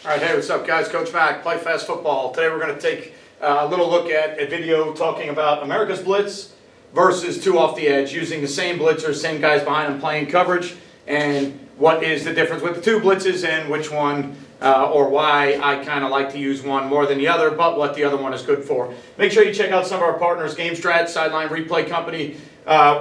All right, hey, what's up, guys? Coach Mac, Play Fast Football. Today we're going to take a little look at a video talking about America's Blitz versus two off the edge, using the same blitzers, same guys behind them playing coverage, and what is the difference with the two blitzes and which one or why I kind of like to use one more than the other, but what the other one is good for. Make sure you check out some of our partners, GameStrat, Sideline Replay Company.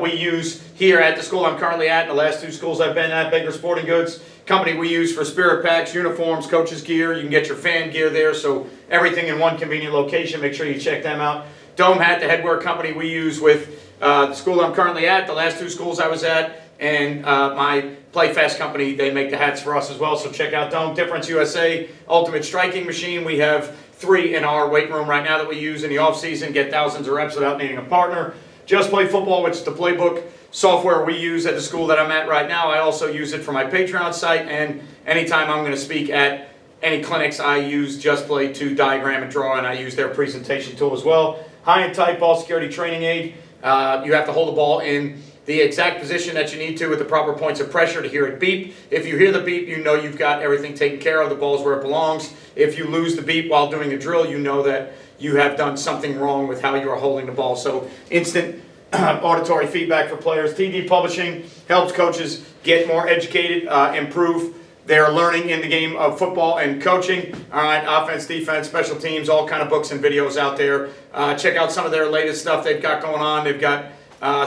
We use here at the school I'm currently at, and the last two schools I've been at, Baker Sporting Goods. Company we use for spirit packs, uniforms, coaches gear. You can get your fan gear there, so everything in one convenient location. Make sure you check them out. Dome Hat, the headwear company we use with the school I'm currently at, the last two schools I was at, and my Play Fast company, they make the hats for us as well, so check out Dome. DifferenceUSA, Ultimate Striking Machine. We have 3 in our weight room right now that we use in the off season, get thousands of reps without needing a partner. JustPlayFB, which is the playbook software we use at the school that I'm at right now. I also use it for my Patreon site, and anytime I'm going to speak at any clinics, I use JustPlay to diagram and draw, and I use their presentation tool as well. HighandTight ball security training aid. You have to hold the ball in the exact position that you need to with the proper points of pressure to hear it beep. If you hear the beep, you know you've got everything taken care of. The ball's where it belongs. If you lose the beep while doing a drill, you know that you have done something wrong with how you are holding the ball. So instant auditory feedback for players. TDPublishing helps coaches get more educated, improve their learning in the game of football and coaching. All right, offense, defense, special teams, all kind of books and videos out there. Check out some of their latest stuff they've got going on. They've got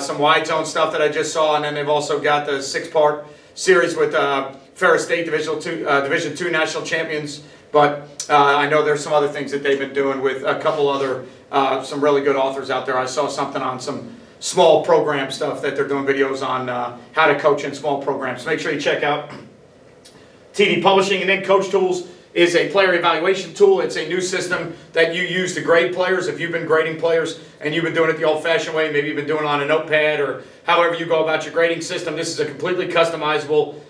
some wide zone stuff that I just saw, and then they've also got the 6-part series with Ferris State Division II national champions. But I know there's some other things that they've been doing with a couple other, some really good authors out there. I saw something on some small program stuff that they're doing videos on how to coach in small programs. Make sure you check out TDPublishing. And then CoachTools is a player evaluation tool. It's a new system that you use to grade players. If you've been grading players and you've been doing it the old-fashioned way, maybe you've been doing it on a notepad or however you go about your grading system, this is a completely customizable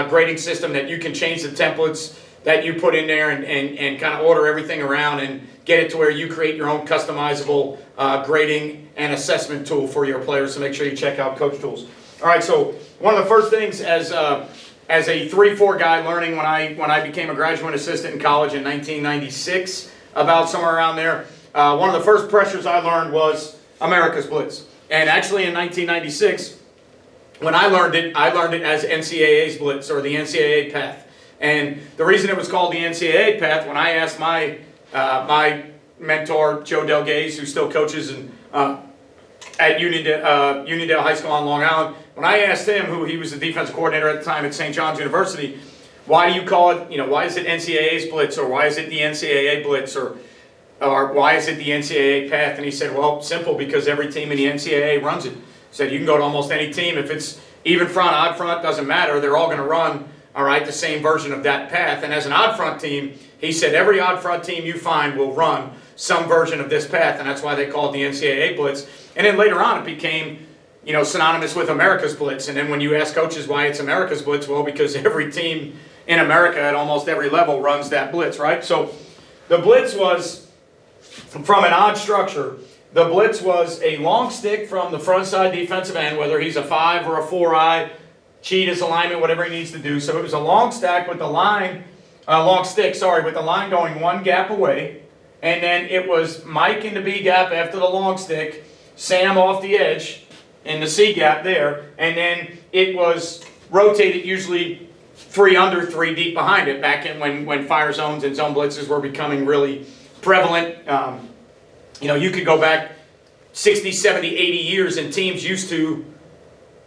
grading system that you can change the templates that you put in there and kind of order everything around and get it to where you create your own customizable grading and assessment tool for your players. So make sure you check out CoachTools. All right, so one of the first things as a 3-4 guy learning when I became a graduate assistant in college in 1996, about somewhere around there, one of the first pressures I learned was America's Blitz. And actually in 1996, when I learned it as NCAA's Blitz, or the NCAA path. And the reason it was called the NCAA path, when I asked my mentor, Joe Delgaze, who still coaches at Uniondale High School on Long Island, when I asked him, who he was the defensive coordinator at the time at St. John's University, why do you call it, why is it NCAA's Blitz, or why is it the NCAA Blitz, or why is it the NCAA path? And he said, well, simple, because every team in the NCAA runs it. He said, you can go to almost any team. If it's even front, odd front, doesn't matter. They're all going to run, all right, the same version of that path. And as an odd front team, he said every odd front team you find will run some version of this path, and that's why they call it the NCAA Blitz. And then later on it became, synonymous with America's Blitz. And then when you ask coaches why it's America's Blitz, well, because every team in America at almost every level runs that blitz, right? So the blitz was, from an odd structure, the blitz was a long stick from the front side defensive end, whether he's a 5 or a 4-eye, cheat his alignment, whatever he needs to do. So it was a long stack with the line, long stick, sorry, with the line going one gap away. And then it was Mike in the B gap after the long stick, Sam off the edge in the C gap there. And then it was rotated usually 3 under, 3 deep behind it, back in when fire zones and zone blitzes were becoming really prevalent. You could go back 60, 70, 80 years, and teams used to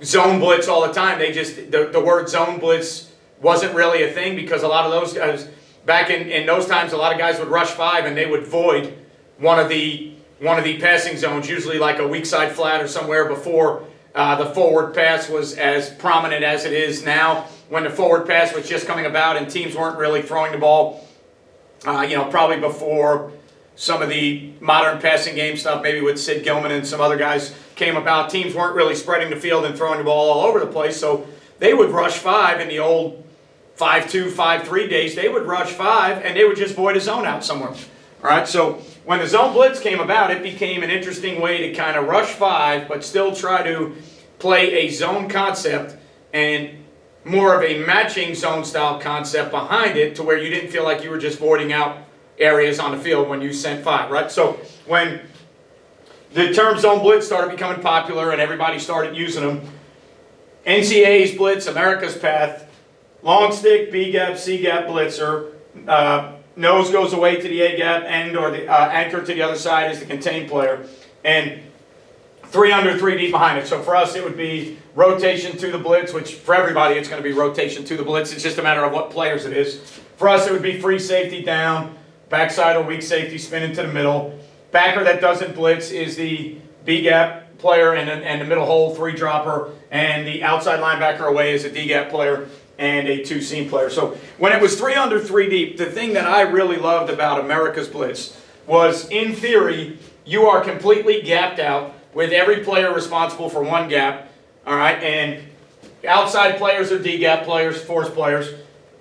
zone blitz all the time. They just, the word zone blitz wasn't really a thing, because a lot of those guys, back in those times, a lot of guys would rush 5 and they would void one of the passing zones, usually like a weak side flat or somewhere, before the forward pass was as prominent as it is now, when the forward pass was just coming about and teams weren't really throwing the ball, probably before some of the modern passing game stuff, maybe with Sid Gilman and some other guys came about. Teams weren't really spreading the field and throwing the ball all over the place, so they would rush 5 in the old 5-2, 5-3 days. They would rush 5 and they would just void a zone out somewhere. All right, so when the zone blitz came about, it became an interesting way to kind of rush 5, but still try to play a zone concept and more of a matching zone style concept behind it to where you didn't feel like you were just voiding out areas on the field when you sent 5, right? So when the term zone blitz started becoming popular and everybody started using them, NCAA's blitz, America's path, long stick, B gap, C gap blitzer, nose goes away to the A gap end, or the anchor to the other side is the contained player, and 3 under, 3 deep behind it. So for us, it would be rotation to the blitz, which for everybody, it's going to be rotation to the blitz. It's just a matter of what players it is. For us, it would be free safety down, backside or weak safety spin into the middle. Backer that doesn't blitz is the B gap player and the middle hole 3 dropper, and the outside linebacker away is a D gap player and a 2 seam player. So when it was 3 under, 3 deep, the thing that I really loved about America's blitz was, in theory, you are completely gapped out with every player responsible for 1 gap, all right, and outside players are D gap players, force players,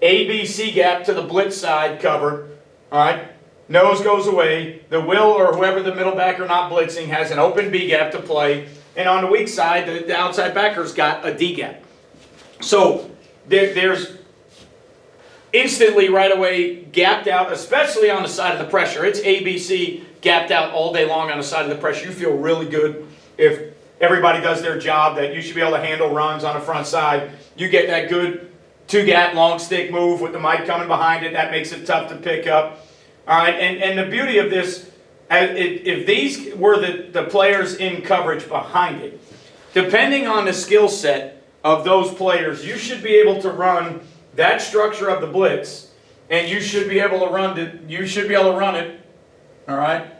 A, B, C gap to the blitz side covered, all right. Nose goes away. The will or whoever the middle backer not blitzing has an open B gap to play. And on the weak side, the outside backer's got a D gap. So there's instantly right away gapped out, especially on the side of the pressure. It's ABC gapped out all day long on the side of the pressure. You feel really good if everybody does their job, that you should be able to handle runs on the front side. You get that good 2 gap long stick move with the mic coming behind it. That makes it tough to pick up. All right, and the beauty of this, if these were the players in coverage behind it, depending on the skill set of those players, you should be able to run that structure of the blitz, and you should be able to run it. All right,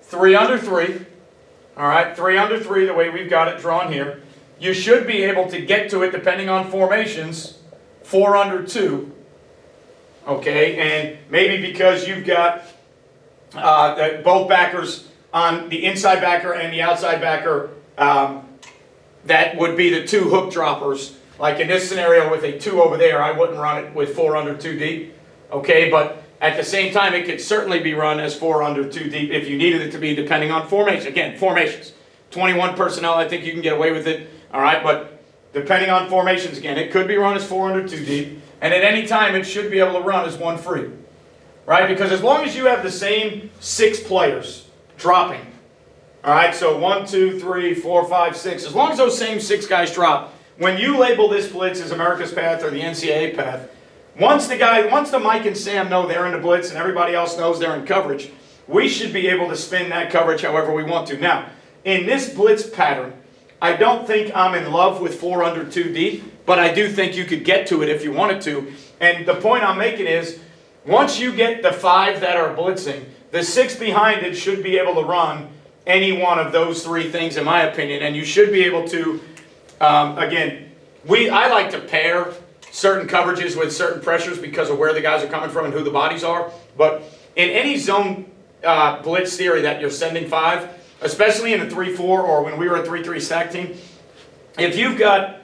3 under 3. All right, 3 under 3, the way we've got it drawn here. You should be able to get to it, depending on formations, 4 under 2. Okay, and maybe because you've got both backers on the inside backer and the outside backer, that would be the 2 hook droppers. Like in this scenario with a 2 over there, I wouldn't run it with 4 under 2 deep. Okay, but at the same time, it could certainly be run as 4 under 2 deep if you needed it to be, depending on formation. Again, formations. 21 personnel, I think you can get away with it. All right, but depending on formations, again, it could be run as 4 under 2 deep. And at any time, it should be able to run as 1 free, right? Because as long as you have the same 6 players dropping, all right, so 1, 2, 3, 4, 5, 6, as long as those same 6 guys drop, when you label this blitz as America's path or the NCAA path, once the Mike and Sam know they're in the blitz and everybody else knows they're in coverage, we should be able to spin that coverage however we want to. Now, in this blitz pattern, I don't think I'm in love with 4 under 2 deep, but I do think you could get to it if you wanted to. And the point I'm making is, once you get the 5 that are blitzing, the 6 behind it should be able to run any one of those 3 things, in my opinion. And you should be able to, again, I like to pair certain coverages with certain pressures because of where the guys are coming from and who the bodies are. But in any zone blitz theory that you're sending 5, especially in a 3-4 or when we were a 3-3 stack team, if you've got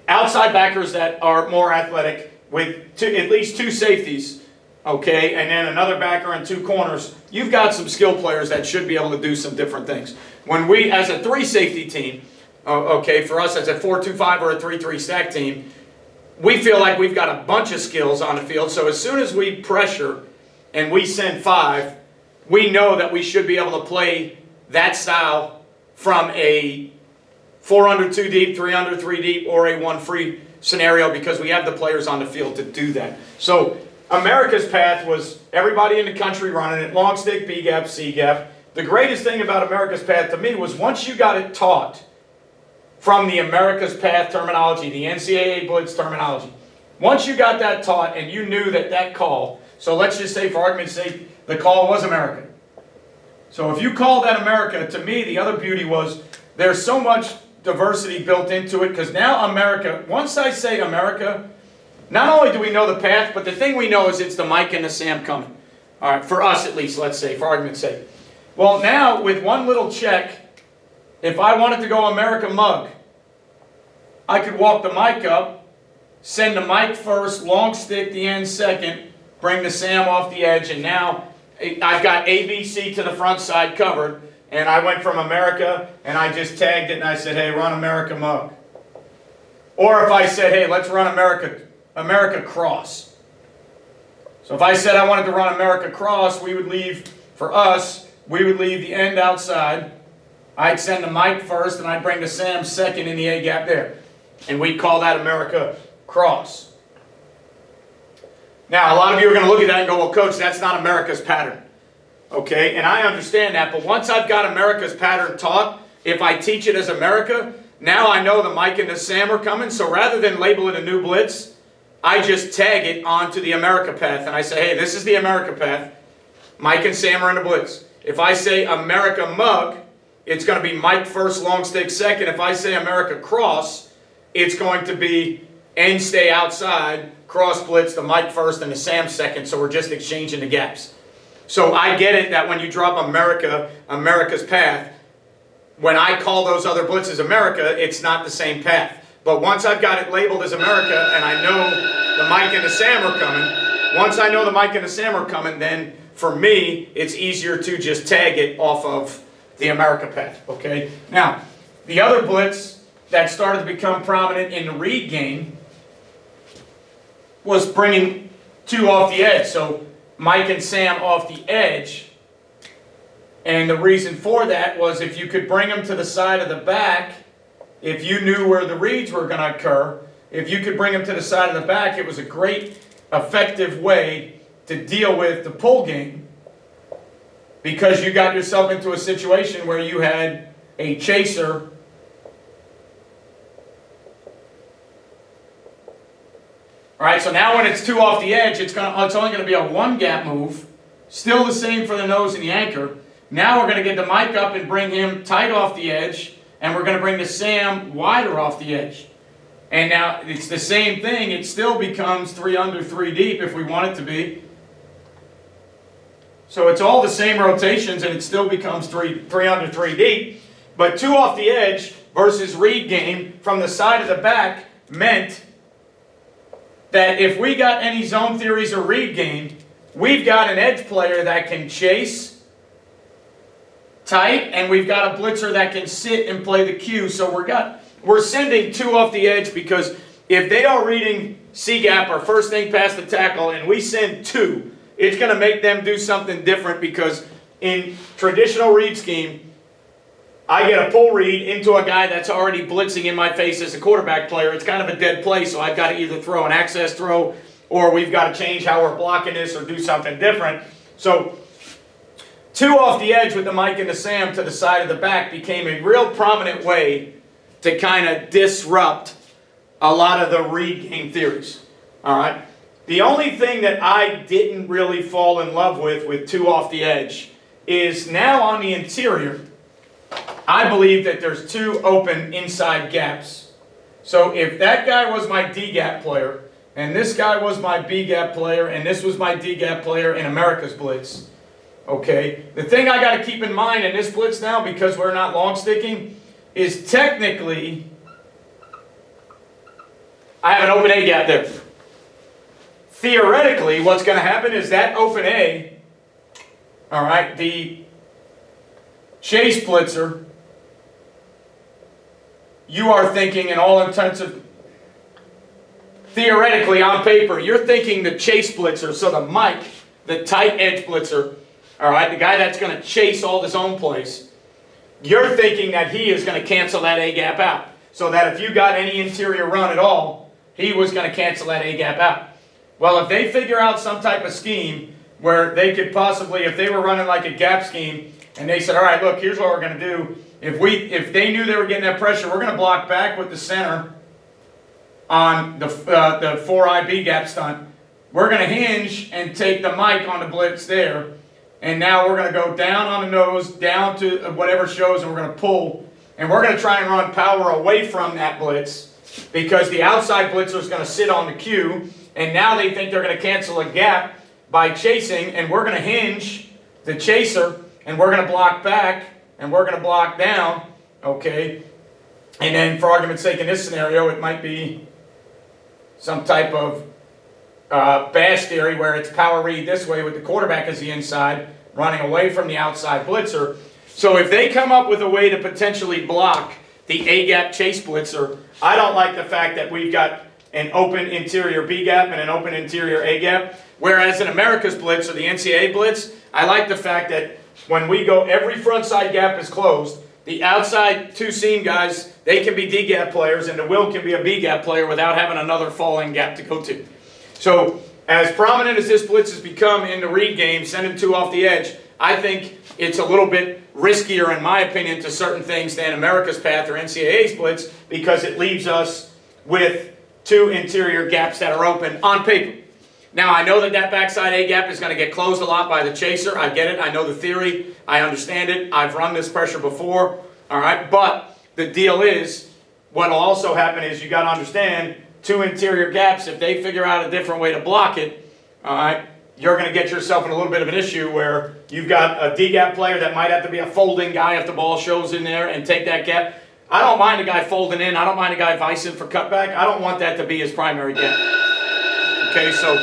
outside backers that are more athletic with at least 2 safeties, okay, and then another backer and 2 corners, you've got some skill players that should be able to do some different things. When we, as a 3 safety team, okay, for us as a 4-2-5 or a 3-3 stack team, we feel like we've got a bunch of skills on the field. So as soon as we pressure and we send 5, we know that we should be able to play that style from a 4 under 2 deep, 3 under 3 deep, or a 1 free scenario because we have the players on the field to do that. So America's path was everybody in the country running it, long stick, B gap, C gap. The greatest thing about America's path to me was once you got it taught from the America's path terminology, the NCAA blitz terminology, once you got that taught and you knew that call, so let's just say for argument's sake, the call was America. So if you call that America, to me the other beauty was there's so much diversity built into it, because now America, once I say America, not only do we know the path, but the thing we know is it's the Mike and the Sam coming. All right, for us at least, let's say, for argument's sake. Well, now with one little check, if I wanted to go America mug, I could walk the Mike up, send the Mike first, long stick the end second, bring the Sam off the edge, and now I've got ABC to the front side covered. And I went from America, and I just tagged it, and I said, hey, run America mug. Or if I said, hey, let's run America cross. So if I said I wanted to run America cross, we would leave, for us, we would leave the end outside. I'd send the Mike first, and I'd bring the Sam second in the A gap there. And we'd call that America cross. Now, a lot of you are going to look at that and go, well, Coach, that's not America's pattern. Okay, and I understand that, but once I've got America's pattern taught, if I teach it as America, now I know the Mike and the Sam are coming, so rather than label it a new blitz, I just tag it onto the America path, and I say, hey, this is the America path. Mike and Sam are in the blitz. If I say America mug, it's going to be Mike first, long stick second. If I say America cross, it's going to be end stay outside, cross blitz, the Mike first and the Sam second, so we're just exchanging the gaps. So I get it that when you drop America's path, when I call those other blitzes America, it's not the same path. But once I've got it labeled as America and I know the Mike and the Sam are coming, once I know the Mike and the Sam are coming, then for me, it's easier to just tag it off of the America path, okay? Now, the other blitz that started to become prominent in the read game was bringing two off the edge. So Mike and Sam off the edge. And the reason for that was if you could bring them to the side of the back, if you knew where the reads were going to occur, if you could bring them to the side of the back, it was a great, effective way to deal with the pull game, because you got yourself into a situation where you had a chaser All right, so now when it's two off the edge, it's only going to be a one gap move. Still the same for the nose and the anchor. Now we're going to get the Mike up and bring him tight off the edge, and we're going to bring the Sam wider off the edge. And now it's the same thing. It still becomes 3 under, 3 deep if we want it to be. So it's all the same rotations, and it still becomes 3 under, 3 deep. But 2 off the edge versus read game from the side of the back meant that if we got any zone theories or read game, we've got an edge player that can chase tight, and we've got a blitzer that can sit and play the Q. So we're sending 2 off the edge, because if they are reading C gap or first thing past the tackle and we send 2, it's going to make them do something different, because in traditional read scheme, I get a pull read into a guy that's already blitzing in my face as a quarterback player. It's kind of a dead play, so I've got to either throw an access throw, or we've got to change how we're blocking this or do something different. So 2 off the edge with the Mike and the Sam to the side of the back became a real prominent way to kind of disrupt a lot of the read game theories. All right. The only thing that I didn't really fall in love with 2 off the edge is now on the interior, I believe that there's 2 open inside gaps. So if that guy was my D gap player, and this guy was my B gap player, and this was my D gap player in America's blitz, okay, the thing I got to keep in mind in this blitz now, because we're not long sticking, is technically I have an open A gap there. Theoretically, what's going to happen is that open A, all right, the chase blitzer, you are thinking in all intents of, theoretically on paper, you're thinking the chase blitzer, so the Mike, the tight edge blitzer, all right, the guy that's going to chase all the zone plays, you're thinking that he is going to cancel that A gap out, so that if you got any interior run at all, he was going to cancel that A gap out. Well, if they figure out some type of scheme where they could possibly, if they were running like a gap scheme, and they said, all right, look, here's what we're going to do. If they knew they were getting that pressure, we're going to block back with the center on the 4 IB gap stunt. We're going to hinge and take the Mike on the blitz there. And now we're going to go down on the nose, down to whatever shows, and we're going to pull. And we're going to try and run power away from that blitz, because the outside blitzer is going to sit on the Q. And now they think they're going to cancel a gap by chasing, and we're going to hinge the chaser, and we're going to block back, and we're going to block down, okay? And then for argument's sake, in this scenario, it might be some type of bash theory where it's power read this way with the quarterback as the inside, running away from the outside blitzer. So if they come up with a way to potentially block the A-gap chase blitzer. I don't like the fact that we've got an open interior B-gap and an open interior A-gap. Whereas in America's Blitz or the NCAA Blitz, I like the fact that when we go, every front side gap is closed. The outside two seam guys, they can be D-gap players, and the will can be a B-gap player without having another falling gap to go to. So as prominent as this blitz has become in the read game, sending two off the edge, I think it's a little bit riskier, in my opinion, to certain things than America's Path or NCAA's blitz, because it leaves us with two interior gaps that are open on paper. Now, I know that that backside A gap is going to get closed a lot by the chaser. I get it. I know the theory. I understand it. I've run this pressure before. All right. But the deal is, what will also happen is you got to understand two interior gaps. If they figure out a different way to block it, all right, you're going to get yourself in a little bit of an issue where you've got a D-gap player that might have to be a folding guy if the ball shows in there and take that gap. I don't mind a guy folding in. I don't mind a guy vicing for cutback. I don't want that to be his primary gap. Okay, so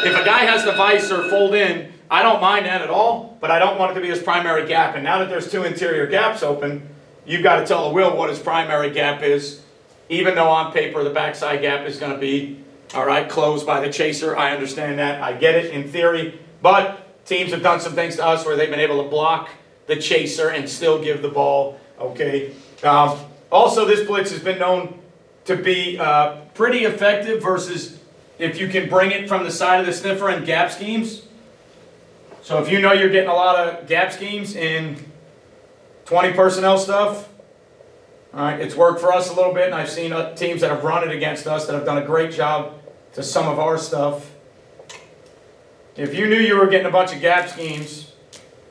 if a guy has to vice or fold in, I don't mind that at all, but I don't want it to be his primary gap. And now that there's two interior gaps open, you've got to tell the will what his primary gap is, even though on paper the backside gap is going to be, all right, closed by the chaser. I understand that. I get it in theory, but teams have done some things to us where they've been able to block the chaser and still give the ball, okay? Also, this blitz has been known to be pretty effective versus if you can bring it from the side of the sniffer and gap schemes. So if you know you're getting a lot of gap schemes in 20 personnel stuff, all right, it's worked for us a little bit, and I've seen teams that have run it against us that have done a great job to some of our stuff. If you knew you were getting a bunch of gap schemes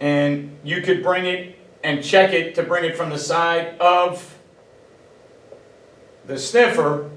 and you could bring it and check it to bring it from the side of the sniffer,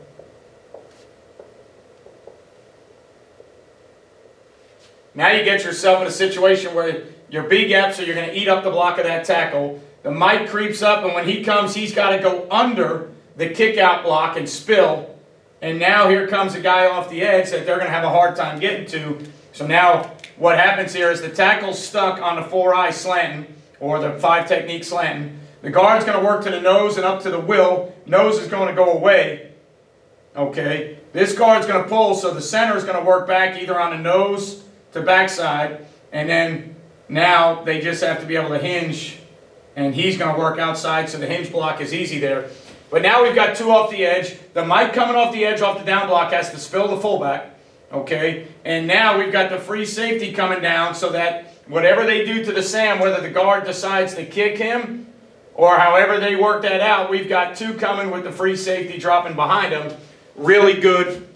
now you get yourself in a situation where your B gaps are, you're going to eat up the block of that tackle. The Mike creeps up, and when he comes, he's got to go under the kick out block and spill. And now here comes a guy off the edge that they're going to have a hard time getting to. So now what happens here is the tackle's stuck on the 4-eye slanting, or the 5 technique slanting. The guard's going to work to the nose and up to the will. Nose is going to go away. Okay. This guard's going to pull, so the center is going to work back either on the nose to backside, and then now they just have to be able to hinge, and he's going to work outside, so the hinge block is easy there. But now we've got two off the edge. The Mike coming off the edge off the down block has to spill the fullback, okay? And now we've got the free safety coming down so that whatever they do to the Sam, whether the guard decides to kick him or however they work that out, we've got two coming with the free safety dropping behind him. Really good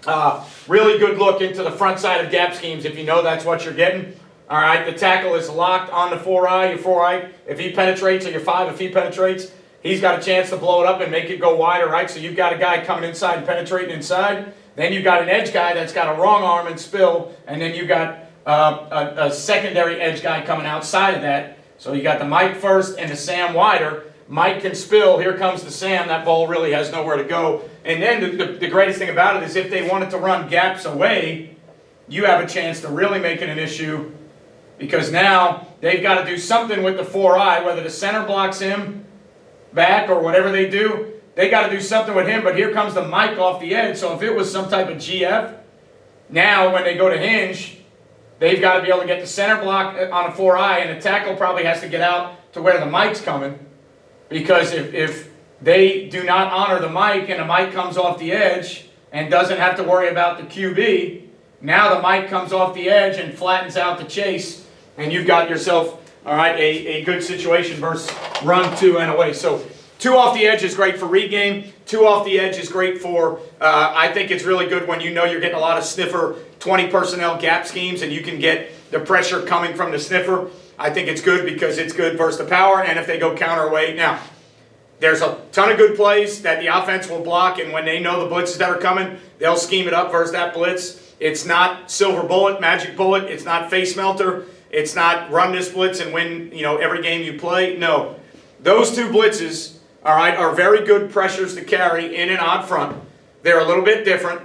look into the front side of gap schemes if you know that's what you're getting. All right, the tackle is locked on the 4-eye, your 4-eye. If he penetrates, or your 5, if he penetrates, he's got a chance to blow it up and make it go wider, right? So you've got a guy coming inside and penetrating inside. Then you've got an edge guy that's got a wrong arm and spill. And then you've got a secondary edge guy coming outside of that. So you got the Mike first and the Sam wider. Mike can spill. Here comes the Sam. That ball really has nowhere to go. And then the greatest thing about it is if they wanted to run gaps away, you have a chance to really make it an issue, because now they've got to do something with the 4-eye, whether the center blocks him back or whatever they do. They got to do something with him, but here comes the Mike off the edge. So if it was some type of GF, now when they go to hinge, they've got to be able to get the center block on a 4-eye, and the tackle probably has to get out to where the Mike's coming. Because if they do not honor the Mike and the Mike comes off the edge and doesn't have to worry about the QB, now the Mike comes off the edge and flattens out the chase, and you've got yourself, all right, a good situation versus run 2 and away. So 2 off the edge is great for read game. 2 off the edge is great for, I think it's really good when you know you're getting a lot of sniffer 20 personnel gap schemes and you can get the pressure coming from the sniffer. I think it's good because it's good versus the power, and if they go counter away. Now, there's a ton of good plays that the offense will block, and when they know the blitzes that are coming, they'll scheme it up versus that blitz. It's not silver bullet, magic bullet. It's not face melter. It's not run this blitz and win, every game you play. No. Those 2 blitzes, all right, are very good pressures to carry in and odd front. They're a little bit different.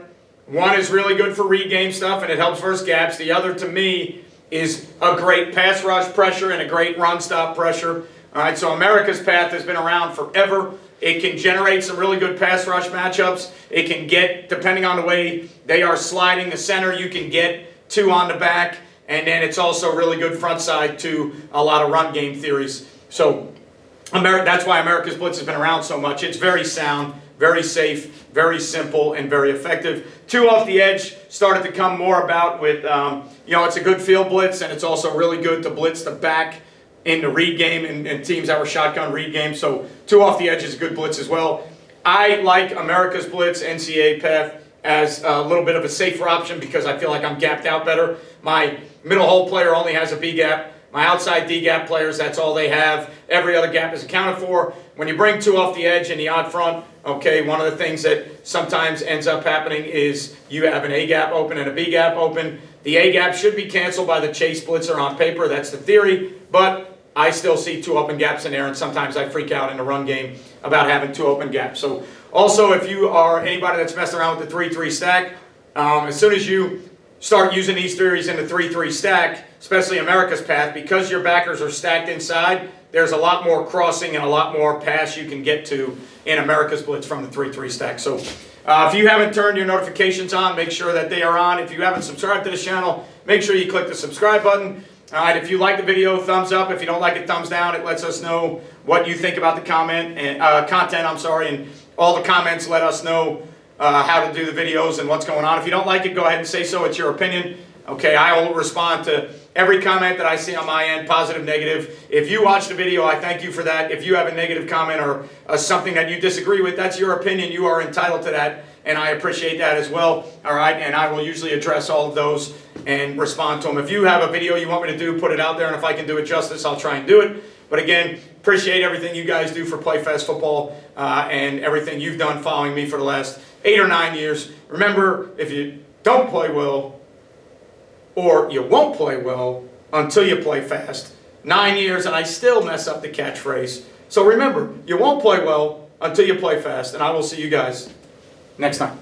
One is really good for read game stuff, and it helps versus gaps. The other, to me, is a great pass rush pressure and a great run stop pressure. All right, so America's Path has been around forever. It can generate some really good pass rush matchups. It can get, depending on the way they are sliding the center, you can get 2 on the back. And then it's also really good front side to a lot of run game theories. So that's why America's Blitz has been around so much. It's very sound, very safe, very simple, and very effective. 2 off the edge started to come more about with, it's a good field blitz, and it's also really good to blitz the back in the read game and teams that were shotgun read games. So 2 off the edge is a good blitz as well. I like America's Blitz NCAA path as a little bit of a safer option because I feel like I'm gapped out better. My middle hole player only has a B gap. My outside D gap players, that's all they have. Every other gap is accounted for. When you bring 2 off the edge and the odd front, okay, one of the things that sometimes ends up happening is you have an A gap open and a B gap open. The A gap should be canceled by the chase blitzer on paper. That's the theory. But I still see 2 open gaps in there, and sometimes I freak out in the run game about having 2 open gaps. So also, if you are anybody that's messing around with the 3-3 stack, as soon as you start using these theories in the 3-3 stack, especially America's path, because your backers are stacked inside, there's a lot more crossing and a lot more pass you can get to in America's Blitz from the 3-3 stack. So if you haven't turned your notifications on, make sure that they are on. If you haven't subscribed to this channel, make sure you click the subscribe button. All right, if you like the video, thumbs up. If you don't like it, thumbs down. It lets us know what you think about the content, and all the comments let us know how to do the videos and what's going on. If you don't like it, go ahead and say so. It's your opinion. Okay, I will respond to every comment that I see on my end, positive, negative. If you watch the video, I thank you for that. If you have a negative comment or something that you disagree with, that's your opinion. You are entitled to that, and I appreciate that as well. All right, and I will usually address all of those and respond to them. If you have a video you want me to do, put it out there, and if I can do it justice, I'll try and do it. But again, appreciate everything you guys do for PlayFast Football and everything you've done following me for the last 8 or 9 years. Remember, if you don't play well, or you won't play well until you play fast. 9 years and I still mess up the catchphrase. So remember, you won't play well until you play fast, and I will see you guys next time.